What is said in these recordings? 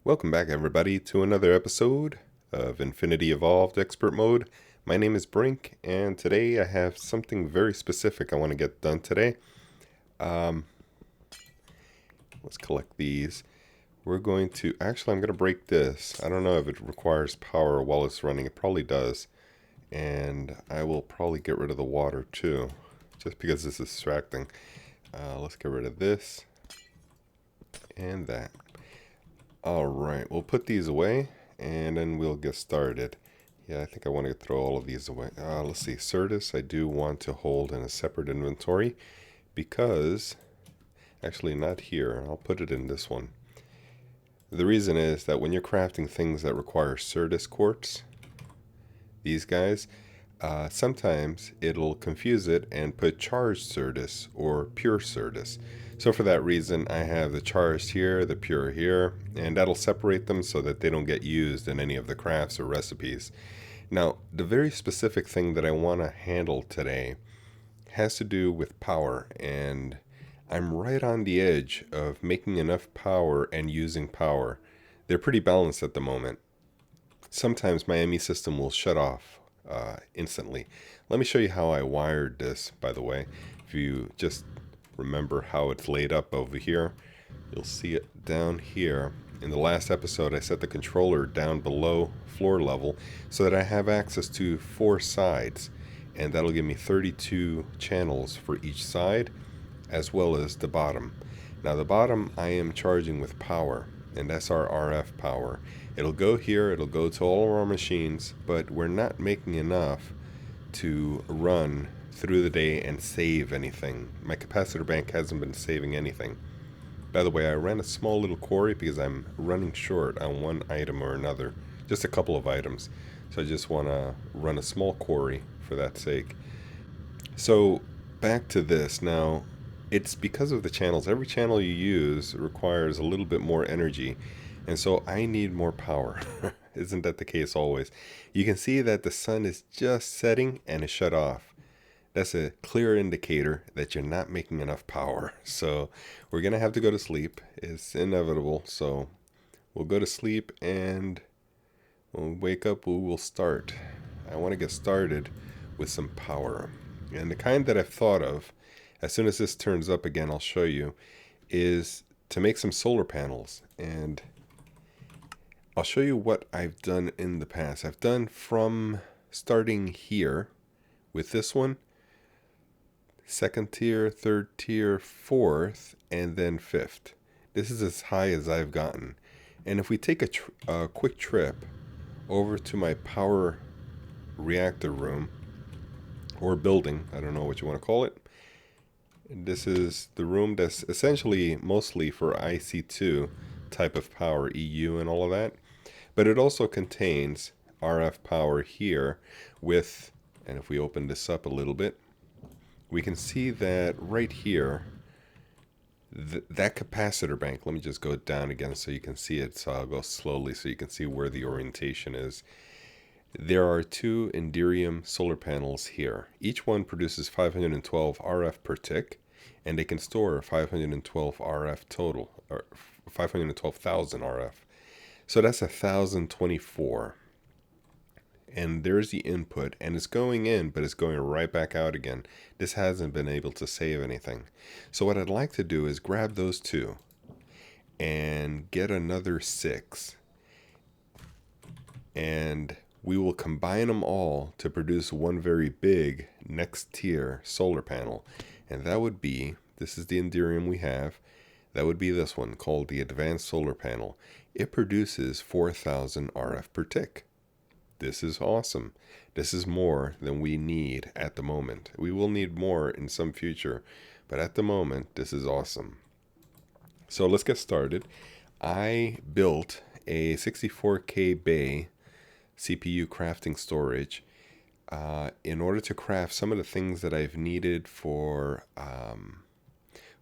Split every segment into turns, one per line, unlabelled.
Welcome back, everybody, to another episode of Infinity Evolved Expert Mode. My name is Brink, and today I have something very specific I want to get done today. Let's collect these. We're going to, actually I'm going to break this. I don't know if it requires power while it's running. It probably does. And I will probably get rid of the water too, just because it's distracting. Let's get rid of this and that. Alright, we'll put these away and then we'll get started. Yeah, I think I want to throw all of these away. Let's see, Certus I do want to hold in a separate inventory because, actually not here, I'll put it in this one. The reason is that when you're crafting things that require Certus quartz, these guys, sometimes it'll confuse it and put charged Certus or pure Certus. So for that reason, I have the charged here, the pure here, and that'll separate them so that they don't get used in any of the crafts or recipes. Now, the very specific thing that I want to handle today has to do with power, and I'm right on the edge of making enough power and using power. They're pretty balanced at the moment. Sometimes my ME system will shut off instantly. Let me show you how I wired this, by the way. If you just remember how it's laid up over here, you'll see it down here. In the last episode, I set the controller down below floor level so that I have access to 4 sides, and that'll give me 32 channels for each side, as well as the bottom. Now the bottom I am charging with power, and that's our RF power. It'll go here, it'll go to all of our machines, but we're not making enough to run through the day and save anything. My capacitor bank hasn't been saving anything. By the way, I ran a small little quarry because I'm running short on one item or another, just a couple of items. So I just want to run a small quarry for that sake. So back to this now. It's because of the channels. Every channel you use requires a little bit more energy, and so I need more power. Isn't that the case always? You can see that the sun is just setting and it's shut off. That's a clear indicator that you're not making enough power. So we're going to have to go to sleep. It's inevitable. So we'll go to sleep, and when we wake up, we will start. I want to get started with some power. And the kind that I've thought of, as soon as this turns up again, I'll show you, is to make some solar panels. And I'll show you what I've done in the past. I've done from starting here with this one, second tier, third tier, fourth, and then fifth. This is as high as I've gotten. And if we take a quick trip over to my power reactor room, or building, I don't know what you want to call it. This is the room that's essentially mostly for IC2 type of power, EU and all of that. But it also contains RF power here with, and if we open this up a little bit, we can see that right here, that capacitor bank, let me just go down again so you can see it. So I'll go slowly so you can see where the orientation is. There are 2 Enderium solar panels here. Each one produces 512 RF per tick, and they can store 512 RF total, or 512,000 RF. So that's 1,024. And there's the input, and it's going in, but it's going right back out again. This hasn't been able to save anything. So what I'd like to do is grab those 2 and get another 6. And we will combine them all to produce one very big next tier solar panel. And that would be, this is the Enderium we have, that would be this one called the Advanced Solar Panel. It produces 4,000 RF per tick. This is awesome. This is more than we need at the moment. We will need more in some future, but at the moment, this is awesome. So let's get started. I built a 64K bay CPU crafting storage in order to craft some of the things that I've needed for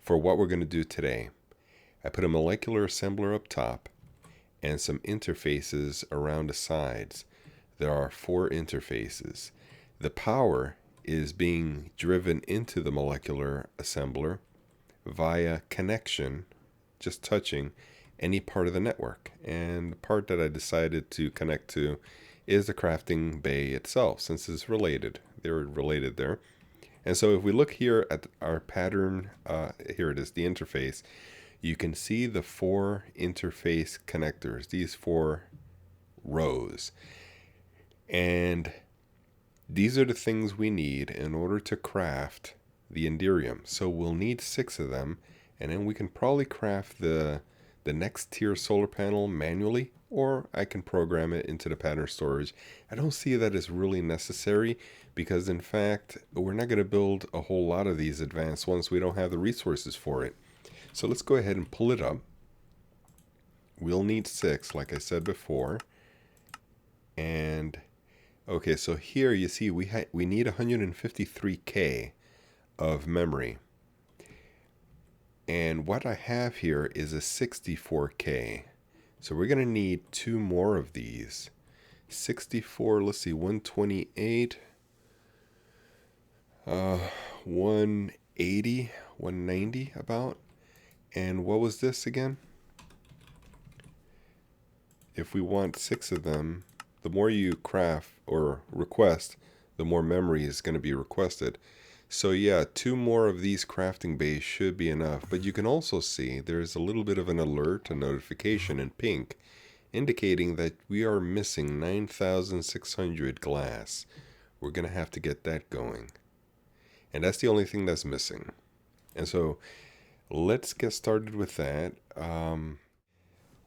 what we're going to do today. I put a molecular assembler up top and some interfaces around the sides. There are 4 interfaces. The power is being driven into the molecular assembler via connection, just touching, any part of the network. And the part that I decided to connect to is the crafting bay itself, since it's related. They're related there. And so if we look here at our pattern, here it is, the interface, you can see the 4 interface connectors, these 4 rows. And these are the things we need in order to craft the Enderium. So we'll need 6 of them, and then we can probably craft the next tier solar panel manually, or I can program it into the pattern storage. I don't see that as really necessary, because in fact, we're not going to build a whole lot of these advanced ones. We don't have the resources for it. So let's go ahead and pull it up. We'll need 6, like I said before. And okay, so here you see we need 153K of memory. And what I have here is a 64K. So we're going to need 2 more of these. 64, let's see, 128, 180, 190 about. And what was this again? If we want 6 of them, the more you craft or request, the more memory is going to be requested. So yeah, 2 more of these crafting bays should be enough. But you can also see there's a little bit of an alert, a notification in pink, indicating that we are missing 9,600 glass. We're going to have to get that going. And that's the only thing that's missing. And so let's get started with that.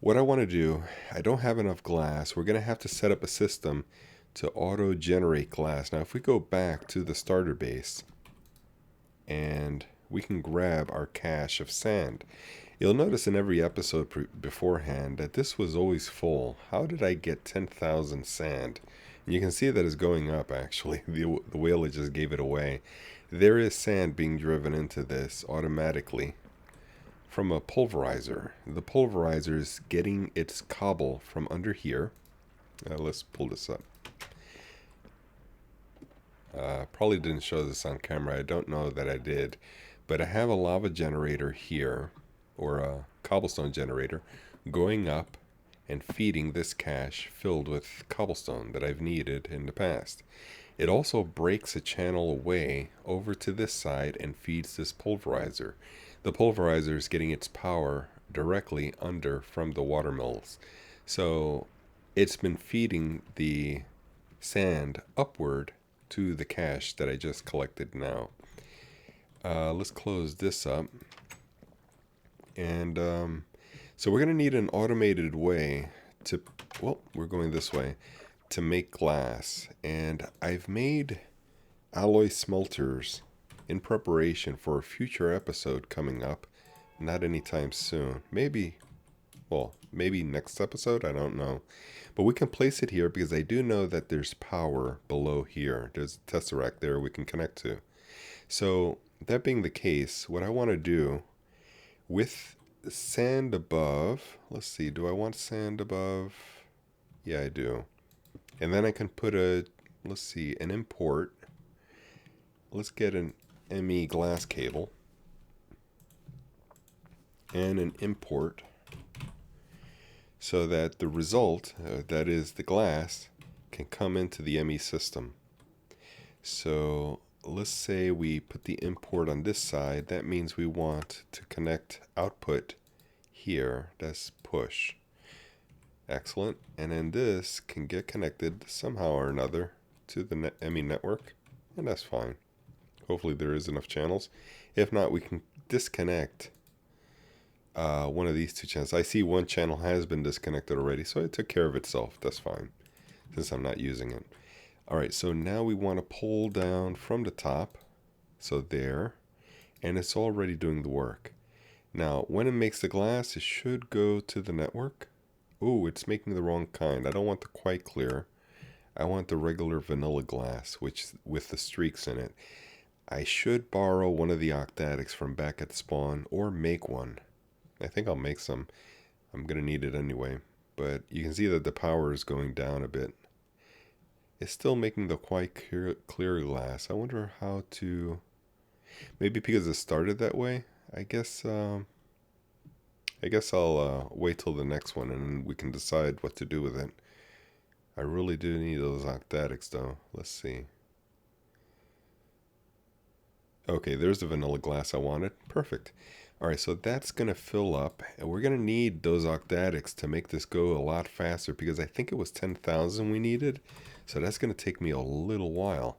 What I want to do, I don't have enough glass. We're going to have to set up a system to auto-generate glass. Now, if we go back to the starter base, and we can grab our cache of sand. You'll notice in every episode beforehand that this was always full. How did I get 10,000 sand? And you can see that it's going up, actually. The whale just gave it away. There is sand being driven into this automatically from a pulverizer. The pulverizer is getting its cobble from under here. Let's pull this up. Probably didn't show this on camera. I don't know that I did. But I have a lava generator here, or a cobblestone generator, going up and feeding this cache filled with cobblestone that I've needed in the past. It also breaks a channel away over to this side and feeds this pulverizer. The pulverizer is getting its power directly under from the water mills. So it's been feeding the sand upward to the cache that I just collected now. Let's close this up. And so we're going to need an automated way to, well, we're going this way, to make glass. And I've made alloy smelters in preparation for a future episode coming up. Not anytime soon. Maybe, well, maybe next episode, I don't know. But we can place it here because I do know that there's power below here. There's a tesseract there we can connect to. So that being the case, what I want to do with sand above, let's see, do I want sand above? Yeah, I do. And then I can put a, let's see, an import. Let's get an ME glass cable and an import, so that the result, that is the glass, can come into the ME system. So let's say we put the import on this side. That means we want to connect output here. That's push. Excellent. And then this can get connected somehow or another to the ME network, and that's fine. Hopefully there is enough channels. If not, we can disconnect one of these 2 channels. I see one channel has been disconnected already, so it took care of itself. That's fine, since I'm not using it. Alright, so now we want to pull down from the top. So there. And it's already doing the work. Now, when it makes the glass, it should go to the network. Ooh, it's making the wrong kind. I don't want the quite clear. I want the regular vanilla glass, which with the streaks in it. I should borrow one of the octadics from back at spawn, or make one. I think I'll make some. I'm going to need it anyway. But you can see that the power is going down a bit. It's still making the quite clear glass. I wonder how to... Maybe because it started that way? I guess... I guess I'll wait till the next one and then we can decide what to do with it. I really do need those octadics though. Let's see. Okay, there's the vanilla glass I wanted. Perfect. Alright, so that's going to fill up. And we're going to need those octadics to make this go a lot faster because I think it was 10,000 we needed. So that's going to take me a little while.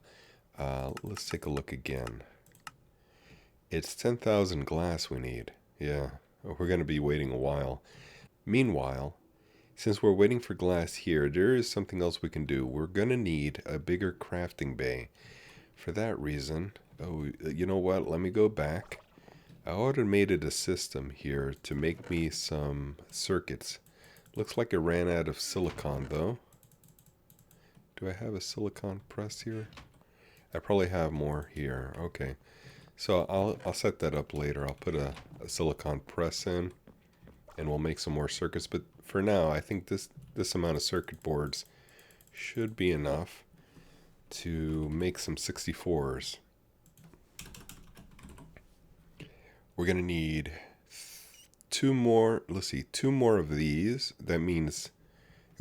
Let's take a look again. It's 10,000 glass we need. Yeah, we're going to be waiting a while. Meanwhile, since we're waiting for glass here, there is something else we can do. We're going to need a bigger crafting bay. For that reason, oh, you know what? Let me go back. I automated a system here to make me some circuits. Looks like it ran out of silicon though. Do I have a silicon press here? I probably have more here. Okay. So I'll set that up later. I'll put a silicon press in and we'll make some more circuits. But for now, I think this amount of circuit boards should be enough to make some 64s. We're going to need two more, let's see, two more of these. That means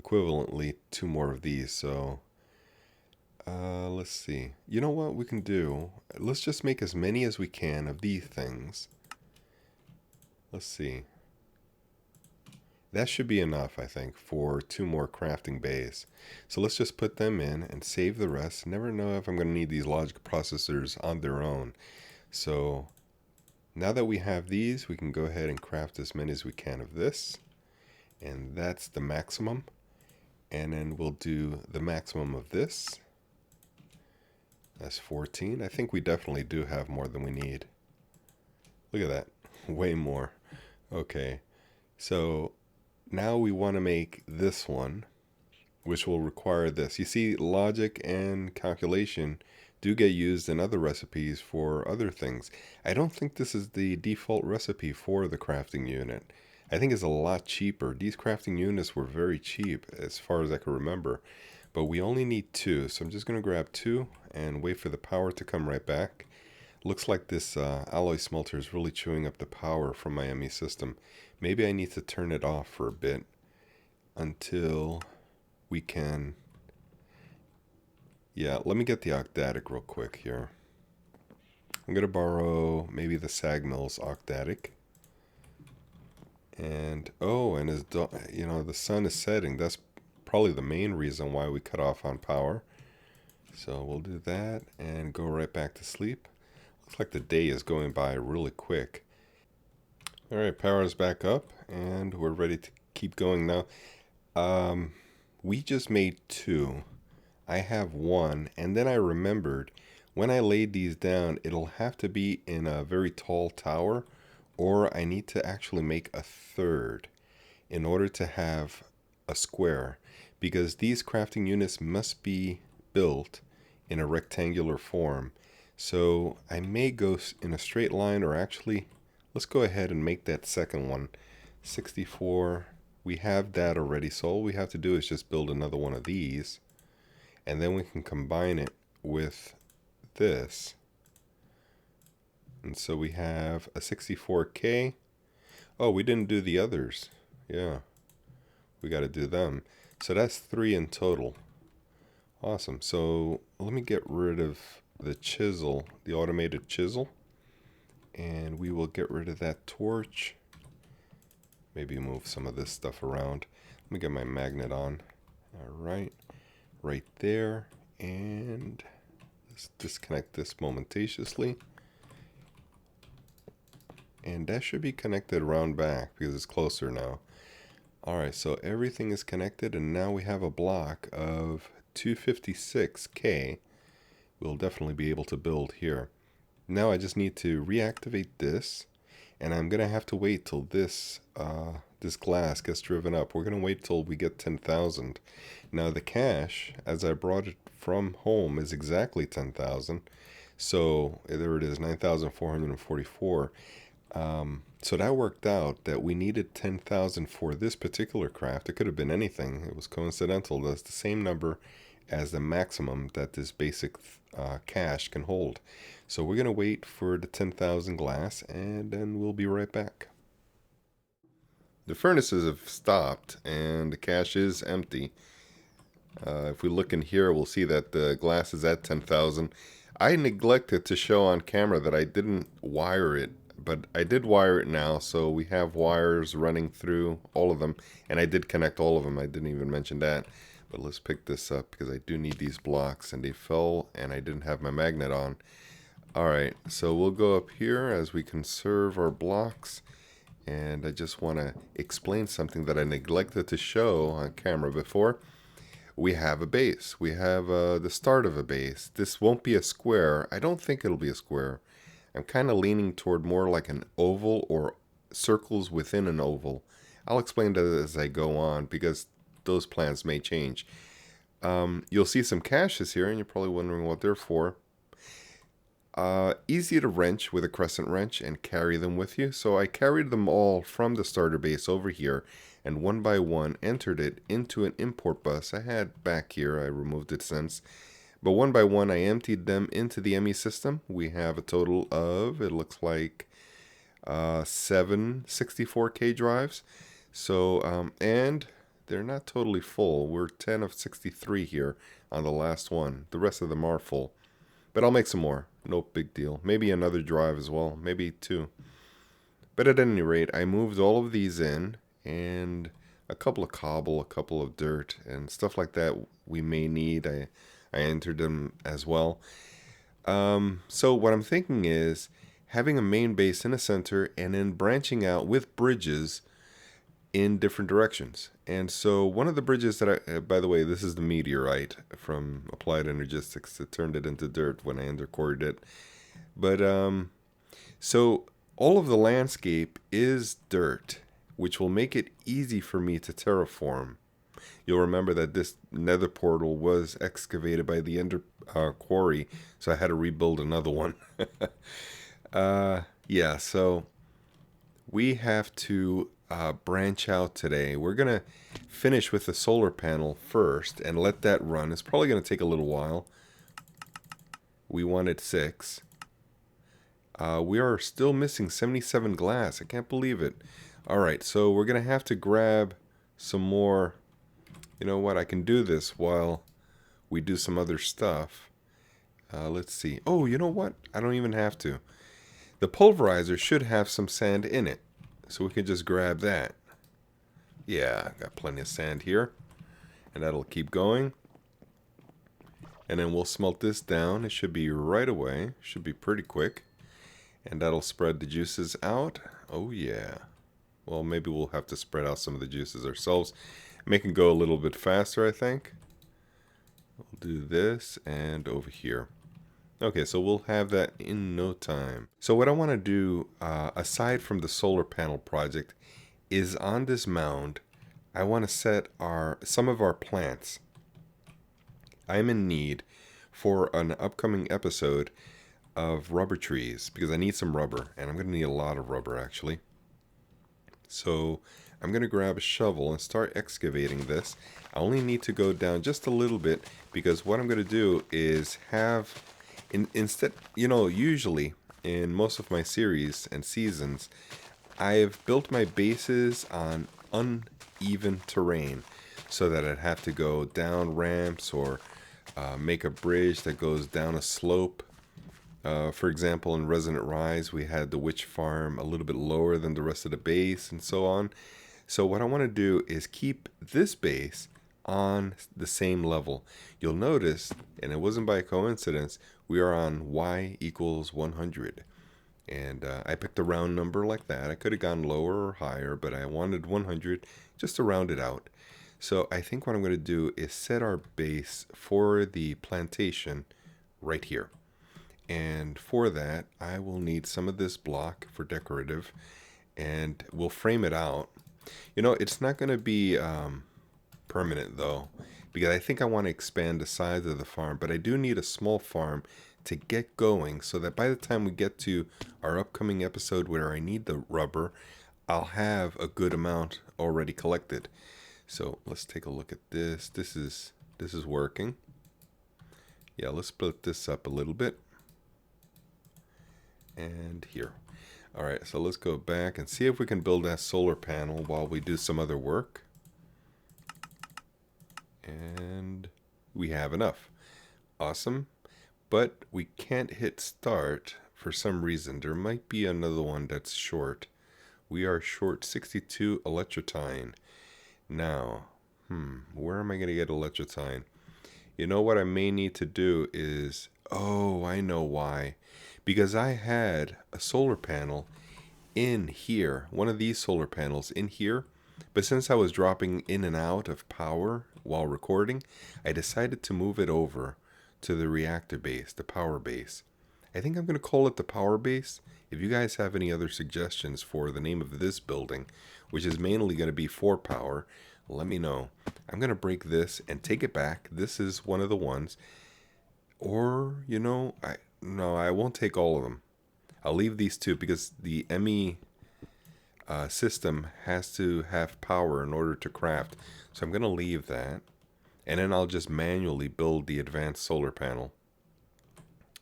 equivalently two more of these. So let's see. You know what we can do? Let's just make as many as we can of these things. Let's see. That should be enough, I think, for two more crafting bays. So let's just put them in and save the rest. Never know if I'm going to need these logic processors on their own. So now that we have these, we can go ahead and craft as many as we can of this. And that's the maximum. And then we'll do the maximum of this. That's 14. I think we definitely do have more than we need. Look at that. Way more. Okay. So now we want to make this one, which will require this. You see, logic and calculation do get used in other recipes for other things. I don't think this is the default recipe for the crafting unit. I think it's a lot cheaper. These crafting units were very cheap as far as I can remember. But we only need two, so I'm just going to grab two and wait for the power to come right back. Looks like this alloy smelter is really chewing up the power from my ME system. Maybe I need to turn it off for a bit until we can... Yeah, let me get the octadic real quick here. I'm going to borrow maybe the Sagmill's octadic. And, oh, and the sun is setting. That's probably the main reason why we cut off on power. So we'll do that and go right back to sleep. Looks like the day is going by really quick. Alright, power is back up and we're ready to keep going now. We just made two. I have one, and then I remembered when I laid these down, it'll have to be in a very tall tower, or I need to actually make a third in order to have a square, because these crafting units must be built in a rectangular form. So I may go in a straight line, or actually, let's go ahead and make that second one. 64, we have that already, so all we have to do is just build another one of these. And then we can combine it with this. And so we have a 64K. Oh, we didn't do the others. Yeah, we got to do them. So that's 3 in total. Awesome. So let me get rid of the chisel, the automated chisel. And we will get rid of that torch. Maybe move some of this stuff around. Let me get my magnet on. All right. Right there, and let's disconnect this momentarily, and that should be connected around back because it's closer now. Alright, so everything is connected, and now we have a block of 256K. We'll definitely be able to build here. Now I just need to reactivate this, and I'm gonna have to wait till this this glass gets driven up. We're gonna wait till we get 10,000. Now the cache, as I brought it from home, is exactly 10,000. So there it is, 9,444. So that worked out that we needed 10,000 for this particular craft. It could have been anything. It was coincidental. That's the same number as the maximum that this basic cache can hold. So we're going to wait for the 10,000 glass, and then we'll be right back. the furnaces have stopped and the cache is empty. If we look in here, we'll see that the glass is at 10,000. I neglected to show on camera that I didn't wire it, but I did wire it now, so we have wires running through all of them, and I did connect all of them. I didn't even mention that, but let's pick this up because I do need these blocks, and they fell, and I didn't have my magnet on. Alright, so we'll go up here as we conserve our blocks, and I just want to explain something that I neglected to show on camera before. We have a base. We have the start of a base. This won't be a square. I don't think it'll be a square. I'm kind of leaning toward more like an oval or circles within an oval. I'll explain that as I go on because those plans may change. You'll see some caches here and you're probably wondering what they're for. Easy to wrench with a crescent wrench and carry them with you. So I carried them all from the starter base over here and one by one entered it into an import bus I had back here. I removed it since. But one by one I emptied them into the ME system. We have a total of, it looks like, 7 64K drives. So, and they're not totally full. We're 10 of 63 here on the last one. The rest of them are full. But I'll make some more. No big deal. Maybe another drive as well. Maybe 2. But at any rate, I moved all of these in. And a couple of cobble, a couple of dirt, and stuff like that we may need. I entered them as well. So what I'm thinking is having a main base in a center and then branching out with bridges in different directions. And so one of the bridges that I, by the way, this is the meteorite from Applied Energistics that turned it into dirt when I undercored it. But so all of the landscape is dirt, which will make it easy for me to terraform. You'll remember that this nether portal was excavated by the ender quarry, so I had to rebuild another one. Yeah, so we have to branch out today. We're going to finish with the solar panel first and let that run. It's probably going to take a little while. We wanted 6. We are still missing 77 glass. I can't believe it. Alright, so we're going to have to grab some more. You know what? I can do this while we do some other stuff. Let's see. Oh, you know what? I don't even have to. The pulverizer should have some sand in it. So we can just grab that. Yeah, I got plenty of sand here. And that'll keep going. And then we'll smelt this down. It should be right away. Should be pretty quick. And that'll spread the juices out. Oh, yeah. Well, maybe we'll have to spread out some of the juices ourselves. Make it go a little bit faster, I think. We'll do this and over here. Okay, so we'll have that in no time. So what I want to do, aside from the solar panel project, is on this mound, I want to set some of our plants. I'm in need for an upcoming episode of rubber trees because I need some rubber, and I'm going to need a lot of rubber actually. So I'm going to grab a shovel and start excavating this. I only need to go down just a little bit because what I'm going to do is have, instead, you know, usually in most of my series and seasons, I've built my bases on uneven terrain so that I'd have to go down ramps or make a bridge that goes down a slope. For example, in Resonant Rise, we had the witch farm a little bit lower than the rest of the base and so on. So what I want to do is keep this base on the same level. You'll notice, and it wasn't by coincidence, we are on y equals 100. And I picked a round number like that. I could have gone lower or higher, but I wanted 100 just to round it out. So I think what I'm going to do is set our base for the plantation right here. And for that, I will need some of this block for decorative, and we'll frame it out. You know, it's not going to be permanent, though, because I think I want to expand the size of the farm, but I do need a small farm to get going so that by the time we get to our upcoming episode where I need the rubber, I'll have a good amount already collected. So let's take a look at this. This is working. Yeah, let's split this up a little bit. And here. Alright, so let's go back and see if we can build that solar panel while we do some other work. And we have enough. Awesome. But we can't hit start for some reason. There might be another one that's short. We are short 62 electrotine. Now, where am I going to get electrotine? You know what I may need to do is, oh, I know why. Because I had a solar panel in here, one of these solar panels in here, but since I was dropping in and out of power while recording, I decided to move it over to the reactor base, the power base. I think I'm going to call it the power base. If you guys have any other suggestions for the name of this building, which is mainly going to be for power, let me know. I'm going to break this and take it back. This is one of the ones. Or, you know, I won't take all of them. I'll leave these two because the ME system has to have power in order to craft. So I'm going to leave that. And then I'll just manually build the advanced solar panel.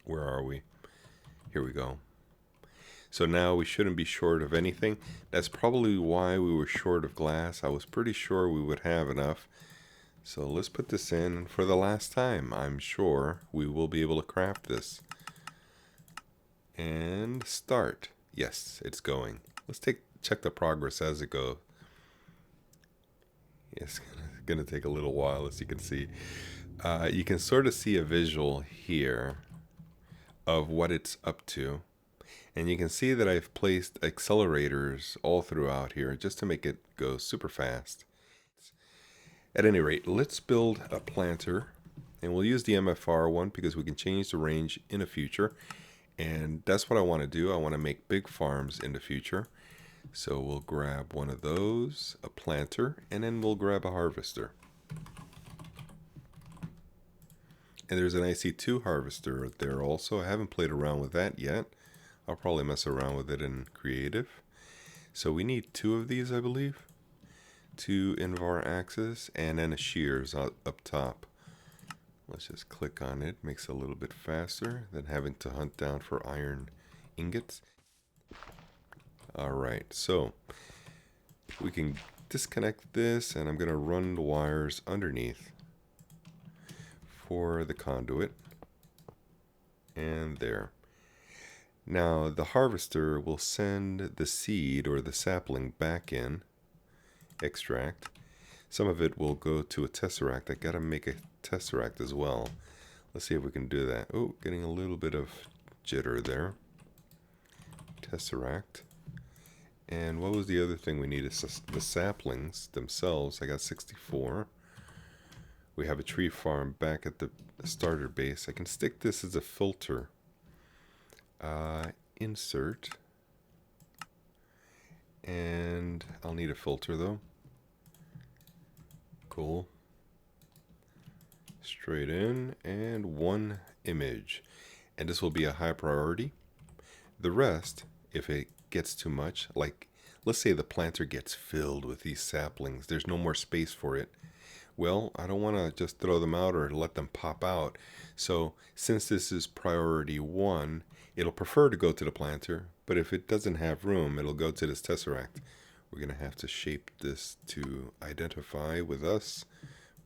Where are we? Here we go. So now we shouldn't be short of anything. That's probably why we were short of glass. I was pretty sure we would have enough. So let's put this in for the last time. I'm sure we will be able to craft this. And start. Yes, it's going. Let's check the progress as it goes. It's going to take a little while, as you can see. You can sort of see a visual here of what it's up to. And you can see that I've placed accelerators all throughout here just to make it go super fast. At any rate, let's build a planter. And we'll use the MFR one because we can change the range in the future. And that's what I want to do. I want to make big farms in the future. So we'll grab one of those, a planter, and then we'll grab a harvester. And there's an IC2 harvester there also. I haven't played around with that yet. I'll probably mess around with it in creative. So we need 2 of these, I believe. 2 Invar axes and then a shears up top. Let's just click on it. Makes it a little bit faster than having to hunt down for iron ingots. Alright, so we can disconnect this and I'm going to run the wires underneath for the conduit. And there. Now the harvester will send the seed or the sapling back in, extract. Some of it will go to a tesseract. I gotta make a tesseract as well. Let's see if we can do that. Oh, getting a little bit of jitter there. Tesseract. And what was the other thing we needed? The saplings themselves. I got 64. We have a tree farm back at the starter base. I can stick this as a filter. Insert. And I'll need a filter though. Cool. Straight in and 1 image. And this will be a high priority. The rest, if it gets too much, like let's say the planter gets filled with these saplings, there's no more space for it. Well, I don't want to just throw them out or let them pop out. So since this is priority 1, it'll prefer to go to the planter, but if it doesn't have room, it'll go to this tesseract. We're going to have to shape this to identify with us.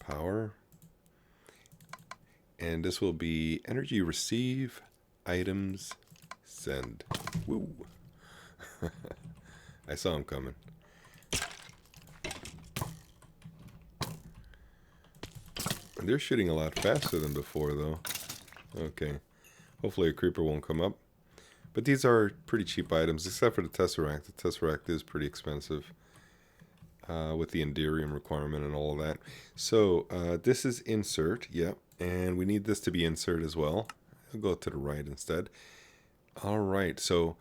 Power. And this will be energy receive, items, send. Woo. I saw him coming. They're shooting a lot faster than before, though. Okay. Hopefully a creeper won't come up. But these are pretty cheap items, except for the tesseract. The tesseract is pretty expensive with the enderium requirement and all of that. So this is insert, yep. And we need this to be insert as well. I'll go to the right instead. All right, so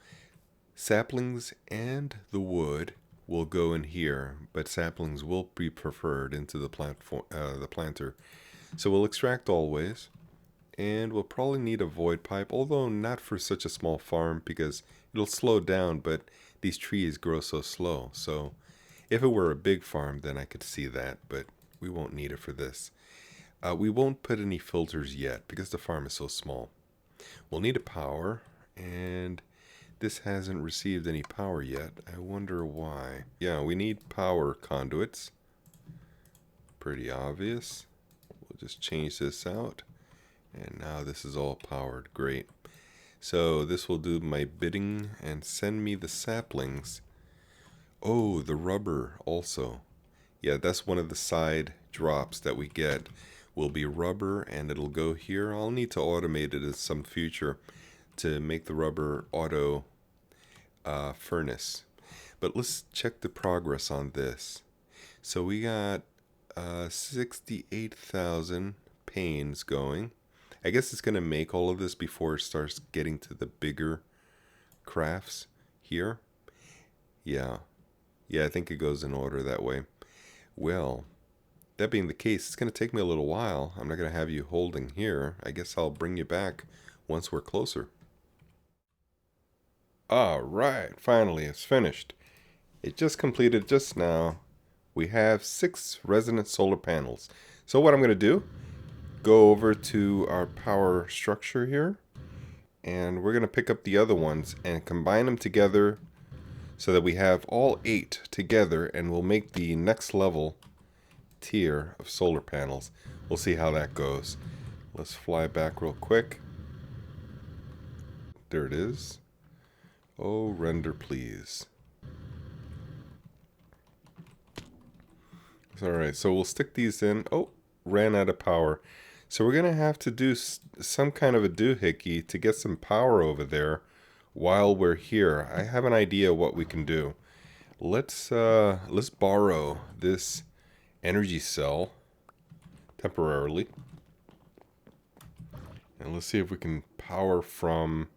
saplings and the wood will go in here, but saplings will be preferred into the planter. So we'll extract always, and we'll probably need a void pipe, although not for such a small farm because it'll slow down, but these trees grow so slow. So if it were a big farm, then I could see that, but we won't need it for this. We won't put any filters yet because the farm is so small. We'll need a power, and This hasn't received any power yet. I wonder why. Yeah, we need power conduits. Pretty obvious. We'll just change this out. And now this is all powered. Great. So this will do my bidding and send me the saplings. Oh, the rubber also. Yeah, that's one of the side drops that we get. Will be rubber, and it'll go here. I'll need to automate it in some future to make the rubber auto furnace. But let's check the progress on this. So we got 68,000 panes going. I guess it's going to make all of this before it starts getting to the bigger crafts here. Yeah, I think it goes in order that way. Well, that being the case, it's going to take me a little while. I'm not going to have you holding here. I guess I'll bring you back once we're closer. Alright, finally it's finished. It just completed just now. We have 6 resonant solar panels. So what I'm going to do, go over to our power structure here, and we're going to pick up the other ones and combine them together so that we have all 8 together, and we'll make the next level tier of solar panels. We'll see how that goes. Let's fly back real quick. There it is. Oh, render please. Alright, so we'll stick these in. Oh, ran out of power. So we're going to have to do some kind of a doohickey to get some power over there while we're here. I have an idea what we can do. Let's borrow this energy cell temporarily. And let's see if we can power from...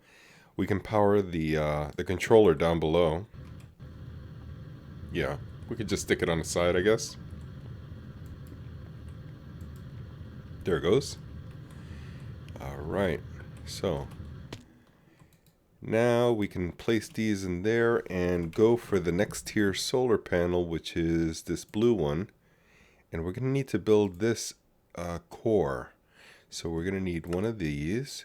We can power the controller down below. Yeah, we could just stick it on the side, I guess. There it goes. Alright, so now we can place these in there and go for the next tier solar panel, which is this blue one. And we're going to need to build this core. So we're going to need one of these.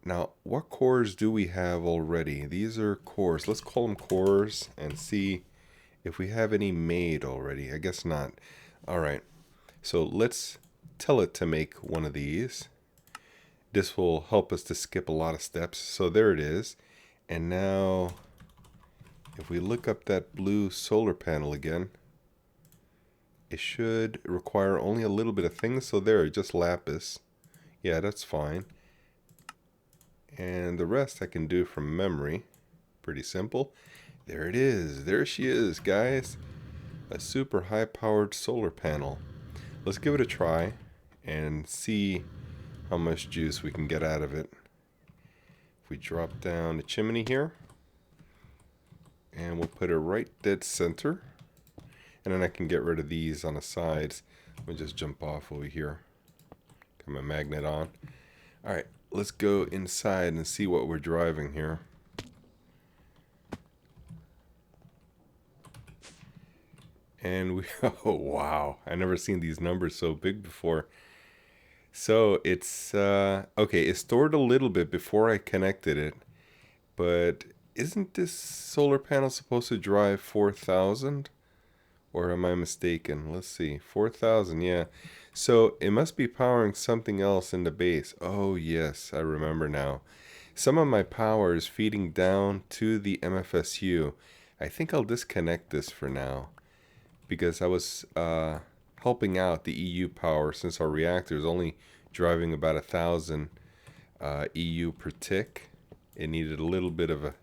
Now, what cores do we have already? These are cores. Let's call them cores and see if we have any made already. I guess not. Alright, so let's tell it to make one of these. This will help us to skip a lot of steps. So there it is. And now, if we look up that blue solar panel again, it should require only a little bit of things. So there, just lapis. Yeah, that's fine. And the rest I can do from memory. Pretty simple. There it is. There she is, guys. A super high-powered solar panel. Let's give it a try and see how much juice we can get out of it. If we drop down the chimney here, and we'll put it right dead center. And then I can get rid of these on the sides. We'll just jump off over here. Got my magnet on. Alright. Let's go inside and see what we're driving here. And we, oh wow, I never seen these numbers so big before. So it's, okay, it stored a little bit before I connected it. But isn't this solar panel supposed to drive 4,000? Or am I mistaken? Let's see, 4,000, yeah. So it must be powering something else in the base. Oh yes, I remember now. Some of my power is feeding down to the MFSU. I think I'll disconnect this for now, because I was helping out the EU power since our reactor is only driving about 1,000 EU per tick. It needed a little bit of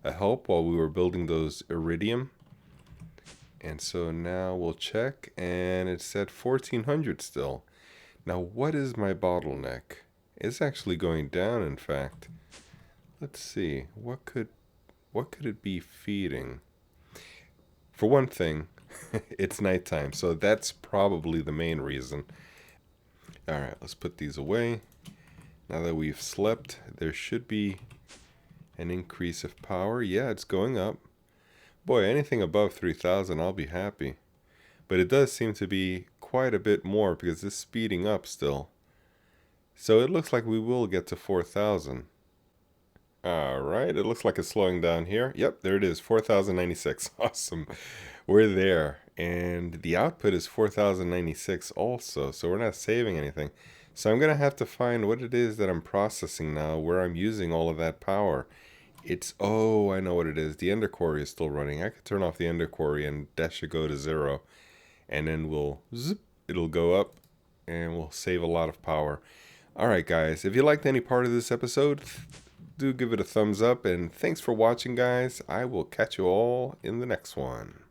a help while we were building those iridium. And so now we'll check, and it's at 1400 still. Now what is my bottleneck? It's actually going down, in fact. Let's see, what could it be feeding? For one thing, it's nighttime, so that's probably the main reason. Alright, let's put these away. Now that we've slept, there should be an increase of power. Yeah, it's going up. Boy, anything above 3,000, I'll be happy. But it does seem to be quite a bit more because it's speeding up still. So it looks like we will get to 4,000. All right, it looks like it's slowing down here. Yep, there it is, 4,096. Awesome. We're there. And the output is 4,096 also, so we're not saving anything. So I'm going to have to find what it is that I'm processing now, where I'm using all of that power. It's, oh, I know what it is. The ender quarry is still running. I could turn off the ender quarry and that should go to 0. And then we'll, zip, it'll go up and we'll save a lot of power. Alright guys, if you liked any part of this episode, do give it a thumbs up, and thanks for watching guys. I will catch you all in the next one.